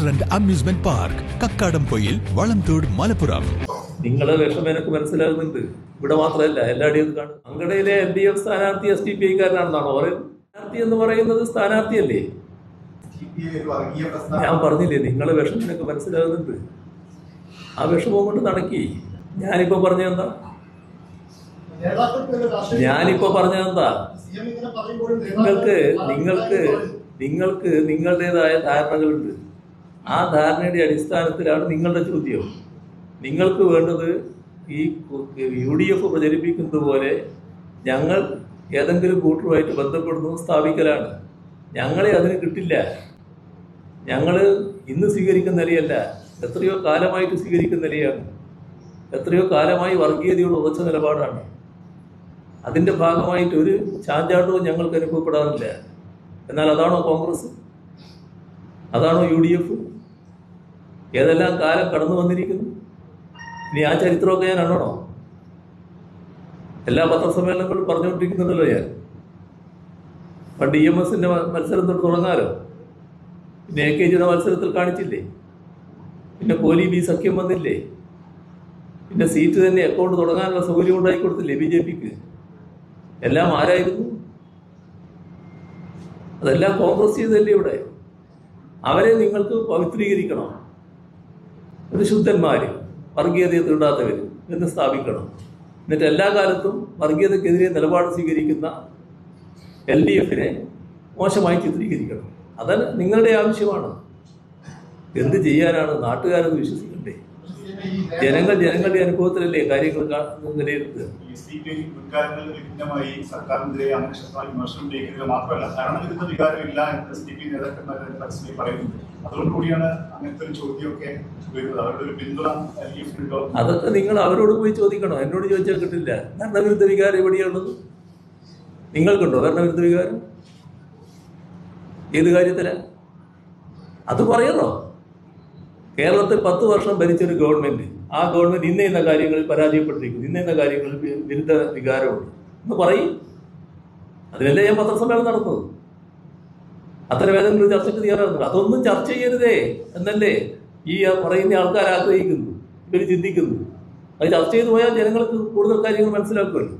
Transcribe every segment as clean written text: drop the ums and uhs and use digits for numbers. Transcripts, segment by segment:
Restaurant amusement park Kakkadampoyil Valamthode Malappuram. നിങ്ങളെ വിഷമം എനിക്ക് മനസ്സിലാകുന്നുണ്ട്. ഇവിടെ മാത്രമല്ല എല്ലായിടെയും കാണും. അങ്കടയിലെ LDF സ്ഥാനാർത്ഥി SDPI കാരനാണെന്നാണോ പറയുന്നത്? സ്ഥാനാർത്ഥി എന്ന് പറയുന്നത് സ്ഥാനാർത്ഥിയല്ലേ? ഞാൻ പറഞ്ഞില്ലേ നിങ്ങളെ വിഷമം എനിക്ക് മനസ്സിലാകുന്നുണ്ട്. ആ വിഷമം കൊണ്ട് നടക്കി. ഞാനിപ്പോ പറഞ്ഞതെന്താ നിങ്ങൾക്ക് നിങ്ങളുടേതായ ധാരണകളുണ്ട്. ആ ധാരണയുടെ അടിസ്ഥാനത്തിലാണ് നിങ്ങളുടെ ചോദ്യം. നിങ്ങൾക്ക് വേണ്ടത് ഈ UDF പ്രചരിപ്പിക്കുന്നത് പോലെ ഞങ്ങൾ ഏതെങ്കിലും കൂട്ടറുമായിട്ട് ബന്ധപ്പെടുന്നു സ്ഥാപിക്കലാണ്. ഞങ്ങളെ അതിന് കിട്ടില്ല. ഞങ്ങൾ ഇന്ന് സ്വീകരിക്കുന്ന നിലയല്ല, എത്രയോ കാലമായിട്ട് സ്വീകരിക്കുന്ന നിലയാണ്. എത്രയോ കാലമായി വർഗീയതയോട് ഉറച്ച നിലപാടാണ്. അതിൻ്റെ ഭാഗമായിട്ട് ഒരു ചാഞ്ചാട്ടവും ഞങ്ങൾക്ക് അനുഭവപ്പെടാറില്ല. എന്നാൽ അതാണോ കോൺഗ്രസ്? അതാണോ UDF? ഏതെല്ലാം കാലം കടന്നു വന്നിരിക്കുന്നു. ഇനി ആ ചരിത്രമൊക്കെ ഞാൻ കാണണോ? എല്ലാ പത്രസമ്മേളനങ്ങളും പറഞ്ഞുകൊണ്ടിരിക്കുന്നുണ്ടല്ലോ ഞാൻ. പണ്ട് EMSന്റെ മത്സരം തൊട്ട് തുടങ്ങാലോ. പിന്നെ AKGയുടെ മത്സരത്തിൽ കാണിച്ചില്ലേ? പിന്നെ കോലി ബി സഖ്യം വന്നില്ലേ? പിന്നെ സീറ്റ് തന്നെ അക്കൗണ്ട് തുടങ്ങാനുള്ള സൗകര്യം ഉണ്ടാക്കി കൊടുത്തില്ലേ BJPക്ക്? എല്ലാം ആരായിരുന്നു? അതെല്ലാം കോൺഗ്രസ് ചെയ്തല്ലേ ഇവിടെ. അവരെ നിങ്ങൾക്ക് പവിത്രീകരിക്കണം. ഒരു ശുദ്ധന്മാര്, വർഗീയതയെ തീണ്ടാത്തവർ എന്ന് സ്ഥാപിക്കണം. എന്നിട്ട് എല്ലാ കാലത്തും വർഗീയതക്കെതിരെ നിലപാട് സ്വീകരിക്കുന്ന LDFനെ മോശമായി ചിത്രീകരിക്കണം. അത് നിങ്ങളുടെ ആവശ്യമാണ്. എന്ത് ചെയ്യാനാണ്? നാട്ടുകാരെന്ന് വിശ്വസിക്കണ്ടേ? ജനങ്ങളുടെ അനുഭവത്തിലല്ലേ കാര്യങ്ങൾ വിലയിരുത്തുക. അതൊക്കെ നിങ്ങൾ അവരോട് പോയി ചോദിക്കണോ? എന്നോട് ചോദിച്ചാൽ കിട്ടില്ല. ഭരണവിരുദ്ധ വികാരം എവിടെയാണുള്ളത്? നിങ്ങൾക്കുണ്ടോ ഭരണവിരുദ്ധ വികാരം? ഏത് കാര്യത്തിലാ? അത് പറയണോ? കേരളത്തിൽ 10 വർഷം ഭരിച്ചൊരു ഗവൺമെന്റ്, ആ ഗവൺമെന്റ് ഇന്ന കാര്യങ്ങളിൽ പരാജയപ്പെട്ടിരിക്കുന്നു, ഇന്ന കാര്യങ്ങളിൽ വിരുദ്ധ വികാരമുണ്ട് എന്ന് പറയും. അതിനല്ലേ ഞാൻ പത്രസമ്മേളനം നടത്തുന്നത്. അത്തരം ഏതെങ്കിലും ചർച്ചയ്ക്ക് തയ്യാറാകുന്നത്? അതൊന്നും ചർച്ച ചെയ്യരുതേ എന്നല്ലേ ഈ പറയുന്ന ആൾക്കാർ ആഗ്രഹിക്കുന്നു, ഇവർ ചിന്തിക്കുന്നു. അത് ചർച്ച ചെയ്തു പോയാൽ ജനങ്ങൾക്ക് കൂടുതൽ കാര്യങ്ങൾ മനസ്സിലാക്കുമല്ലോ.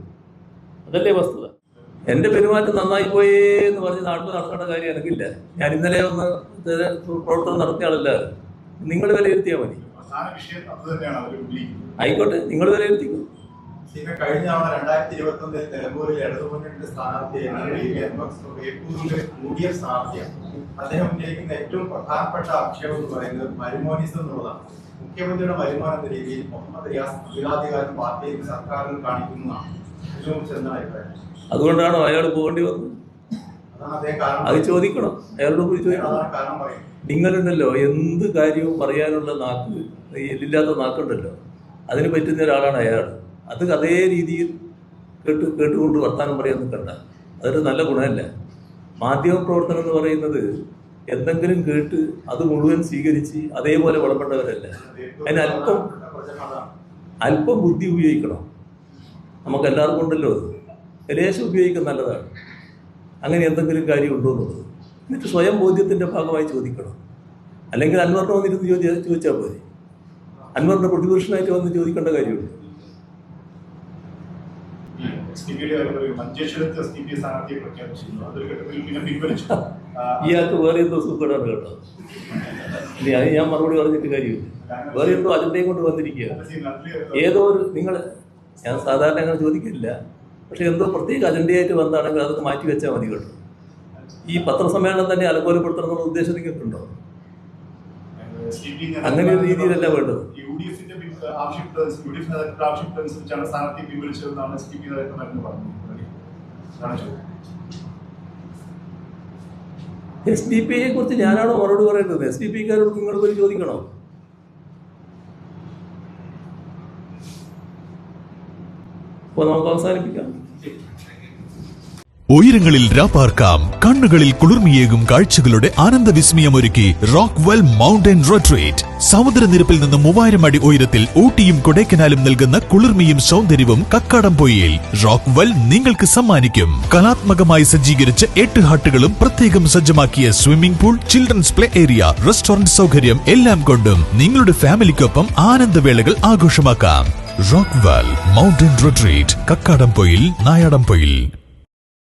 അതല്ലേ വസ്തുത. എൻ്റെ പെരുമാറ്റം നന്നായി പോയേ എന്ന് പറഞ്ഞ് നാട്ടിൽ നടക്കേണ്ട കാര്യം എനിക്കില്ല. ഞാൻ ഇന്നലെ ഒന്ന് പ്രവർത്തനം നടത്തിയ ആളല്ല. നിങ്ങൾ വിലയിരുത്തിയാൽ മതി. ആയിക്കോട്ടെ, നിങ്ങൾ വിലയിരുത്തിക്കും. കഴിഞ്ഞ തവണ 2021 നിലമ്പൂരിൽ ഇടതുമുന്നണിയുടെ സ്ഥാനാർത്ഥിയാണ് സ്ഥാനാർത്ഥിയാണ്. അദ്ദേഹം ഉന്നയിക്കുന്ന ഏറ്റവും പ്രധാനപ്പെട്ട ആക്ഷേപം എന്ന് പറയുന്നത് മരുമോനിസം എന്നുള്ളതാണ്. മുഖ്യമന്ത്രിയുടെ വരുമാനം എന്ന രീതിയിൽ മുഹമ്മദ് റിയാസ് അധികാരം പാർട്ടിയിൽ സർക്കാരിൽ കാണിക്കുന്നതാണ്. ഇതിനെക്കുറിച്ച് എന്താണ് അഭിപ്രായം? അതുകൊണ്ടാണോ അയാൾ പോകേണ്ടി വന്നത്? അത് ചോദിക്കണം, അയാളോട് പോയി ചോദിക്കണം. കാരണം പറയും, നിങ്ങളുണ്ടല്ലോ എന്ത് കാര്യവും പറയാനുള്ള നാക്ക്, എല്ലില്ലാത്ത നാക്കുണ്ടല്ലോ, അതിന് പറ്റുന്ന ഒരാളാണ് അയാൾ. അത് അതേ രീതിയിൽ കേട്ടുകൊണ്ട് വർത്താനം പറയാൻ നിൽക്കണ്ട. അതൊരു നല്ല ഗുണമല്ല. മാധ്യമ പ്രവർത്തനം എന്ന് പറയുന്നത് എന്തെങ്കിലും കേട്ട് അത് മുഴുവൻ സ്വീകരിച്ച് അതേപോലെ വളർത്തേണ്ടവരല്ല. അതിന് അല്പം ബുദ്ധി ഉപയോഗിക്കണം. നമുക്ക് എല്ലാവർക്കും ഉണ്ടല്ലോ അത്. ലേശം ഉപയോഗിക്കാൻ നല്ലതാണ്. അങ്ങനെ എന്തെങ്കിലും കാര്യം ഉണ്ടോ എന്നുള്ളത് എന്നിട്ട് സ്വയം ബോധ്യത്തിൻ്റെ ഭാഗമായി ചോദിക്കണം. അല്ലെങ്കിൽ അൻവറിനെ വന്നിരുന്ന് ചോദിച്ചാൽ പോരെ. അൻവറിന്റെ പ്രതിപുരുഷനായിട്ട് വന്ന് ചോദിക്കേണ്ട കാര്യമുണ്ട്. ഇയാൾക്ക് വേറെ എന്തോ സൂക്കേടാണ് കേട്ടോ. ഇനി അത് ഞാൻ മറുപടി പറഞ്ഞിട്ട് കാര്യമില്ല. വേറെ എന്തോ അജണ്ടയും കൊണ്ട് വന്നിരിക്കുക. ഏതോ ഒരു ഞാൻ സാധാരണ അങ്ങനെ ചോദിക്കില്ല, പക്ഷെ എന്തോ പ്രത്യേക അജണ്ടയായിട്ട് വന്നാണെങ്കിൽ അതൊക്കെ മാറ്റി വെച്ചാൽ മതി കേട്ടോ. ഈ പത്രസമ്മേളനം തന്നെ അലങ്കോലപ്പെടുത്തണം എന്നുള്ള ഉദ്ദേശം നിങ്ങൾക്കുണ്ടോ? അങ്ങനെ ഒരു രീതിയിലല്ല വേണ്ടത്. SDPയെ കുറിച്ച് ഞാനാണോ മറുപടി പറയേണ്ടത്? SDPക്കാരോട് നിങ്ങൾ പോയി ചോദിക്കണോ? അപ്പോൾ നമുക്ക് അവസാനിപ്പിക്കാം. ഉയരങ്ങളിൽ രാപ്പാർക്കാം, കണ്ണുകളിൽ കുളിർമിയേകും കാഴ്ചകളുടെ ആനന്ദവിസ്മയമൊരുക്കി റോക്ക്വെൽ മൗണ്ടൻ റിട്രീറ്റ്. സമുദ്രനിരപ്പിൽ നിന്ന് 3000 അടി ഉയരത്തിൽ ഊട്ടിയും കൊടൈക്കനാലും നൽകുന്ന കുളിർമയും സൗന്ദര്യവും കക്കാടംപൊയിൽ റോക്ക്വെൽ നിങ്ങൾക്ക് സമ്മാനിക്കും. കലാത്മകമായി സജ്ജീകരിച്ച 8 ഹട്ടുകളും പ്രത്യേകം സജ്ജമാക്കിയ swimming pool, children's play area, restaurant സൗകര്യം എല്ലാം കൊണ്ടും നിങ്ങളുടെ ഫാമിലിക്കൊപ്പം ആനന്ദവേളകൾ ആഘോഷമാക്കാം. Rockwell mountain retreat, Kakkadampoyil, Nayadampoyil.